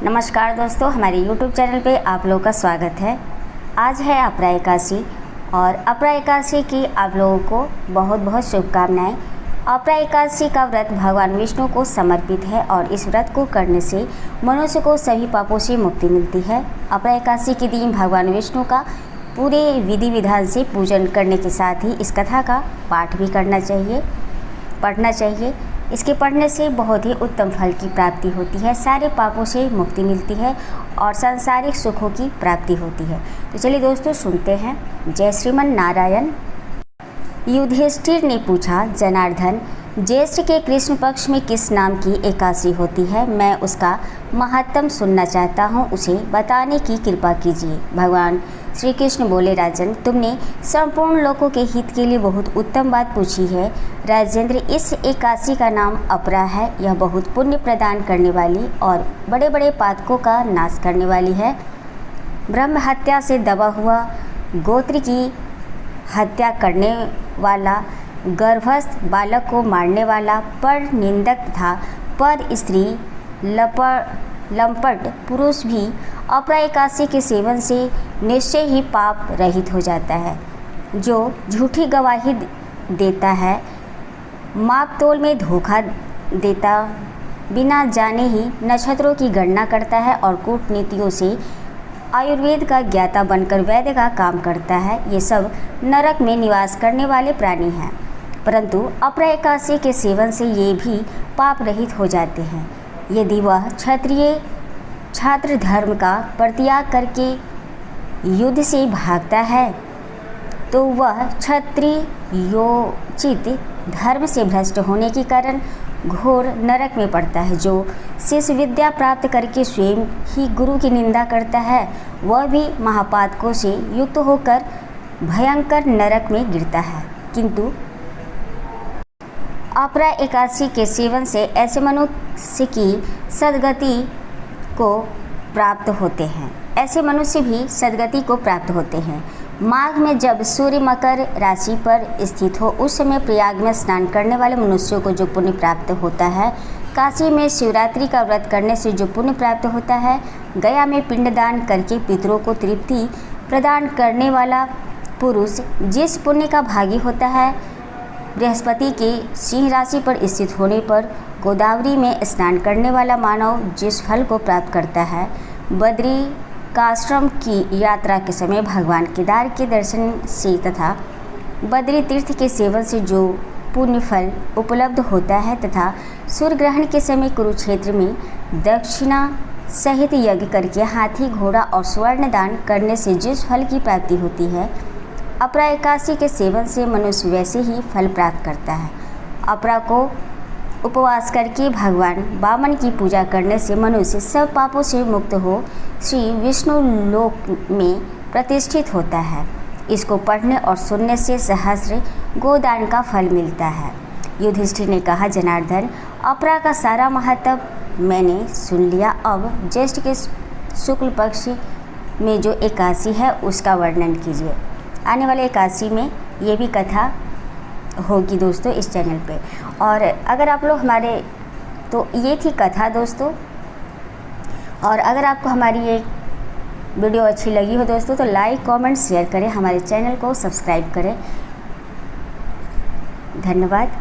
नमस्कार दोस्तों, हमारे YouTube चैनल पे आप लोगों का स्वागत है। आज है अपरा एकादशी और अपरा एकादशी की आप लोगों को बहुत बहुत शुभकामनाएं। अपरा एकादशी का व्रत भगवान विष्णु को समर्पित है और इस व्रत को करने से मनुष्य को सभी पापों से मुक्ति मिलती है। अपरा एकादशी के दिन भगवान विष्णु का पूरे विधि विधान से पूजन करने के साथ ही इस कथा का पाठ भी पढ़ना चाहिए। इसके पढ़ने से बहुत ही उत्तम फल की प्राप्ति होती है, सारे पापों से मुक्ति मिलती है और सांसारिक सुखों की प्राप्ति होती है। तो चलिए दोस्तों सुनते हैं। जय श्रीमन नारायण। युधिष्ठिर ने पूछा, जनार्दन, ज्येष्ठ के कृष्ण पक्ष में किस नाम की एकादशी होती है? मैं उसका महात्म सुनना चाहता हूँ, उसे बताने की कृपा कीजिए। भगवान श्री कृष्ण बोले, राजन, तुमने संपूर्ण लोगों के हित के लिए बहुत उत्तम बात पूछी है। राजेंद्र, इस एकादशी का नाम अपरा है। यह बहुत पुण्य प्रदान करने वाली और बड़े बड़े पातकों का नाश करने वाली है। ब्रह्म हत्या से दबा हुआ, गोत्र की हत्या करने वाला, गर्भस्थ बालक को मारने वाला, पर निंदक तथा पर स्त्री लंपट पुरुष भी अपरा एकादशी के सेवन से निश्चय ही पाप रहित हो जाता है। जो झूठी गवाही देता है, माप तोल में धोखा देता, बिना जाने ही नक्षत्रों की गणना करता है और कूटनीतियों से आयुर्वेद का ज्ञाता बनकर वैद्य का काम करता है, ये सब नरक में निवास करने वाले प्राणी हैं। परंतु अपरा एकादशी के सेवन से ये भी पाप रहित हो जाते हैं। यदि वह क्षत्रिय छात्र धर्म का परित्याग करके युद्ध से भागता है तो वह क्षत्रियोचित धर्म से भ्रष्ट होने के कारण घोर नरक में पड़ता है। जो शिष्य विद्या प्राप्त करके स्वयं ही गुरु की निंदा करता है, वह भी महापातकों से युक्त होकर भयंकर नरक में गिरता है। किंतु अपरा एकादशी के सेवन से ऐसे मनुष्य की सद्गति को प्राप्त होते हैं। ऐसे मनुष्य भी सद्गति को प्राप्त होते हैं। माघ में जब सूर्य मकर राशि पर स्थित हो, उस समय प्रयाग में स्नान करने वाले मनुष्यों को जो पुण्य प्राप्त होता है, काशी में शिवरात्रि का व्रत करने से जो पुण्य प्राप्त होता है, गया में पिंडदान करके पितरों को तृप्ति प्रदान करने वाला पुरुष जिस पुण्य का भागी होता है, बृहस्पति के सिंह राशि पर स्थित होने पर गोदावरी में स्नान करने वाला मानव जिस फल को प्राप्त करता है, बद्री काश्रम की यात्रा के समय भगवान केदार के दर्शन से तथा बद्री तीर्थ के सेवन से जो पुण्य फल उपलब्ध होता है, तथा सूर्य ग्रहण के समय कुरुक्षेत्र में दक्षिणा सहित यज्ञ करके हाथी, घोड़ा और स्वर्ण दान करने से जिस फल की प्राप्ति होती है, अपरा एकादशी के सेवन से मनुष्य वैसे ही फल प्राप्त करता है। अपरा को उपवास करके भगवान वामन की पूजा करने से मनुष्य सब पापों से मुक्त हो श्री विष्णु लोक में प्रतिष्ठित होता है। इसको पढ़ने और सुनने से सहस्र गोदान का फल मिलता है। युधिष्ठिर ने कहा, जनार्दन, अपरा का सारा महत्व मैंने सुन लिया। अब ज्येष्ठ के शुक्ल पक्ष में जो एकादशी है उसका वर्णन कीजिए। आने वाले एकादशी में ये भी कथा होगी दोस्तों इस चैनल पे। और अगर आप लोग तो ये थी कथा दोस्तों। और अगर आपको हमारी ये वीडियो अच्छी लगी हो दोस्तों तो लाइक, कमेंट, शेयर करें, हमारे चैनल को सब्सक्राइब करें। धन्यवाद।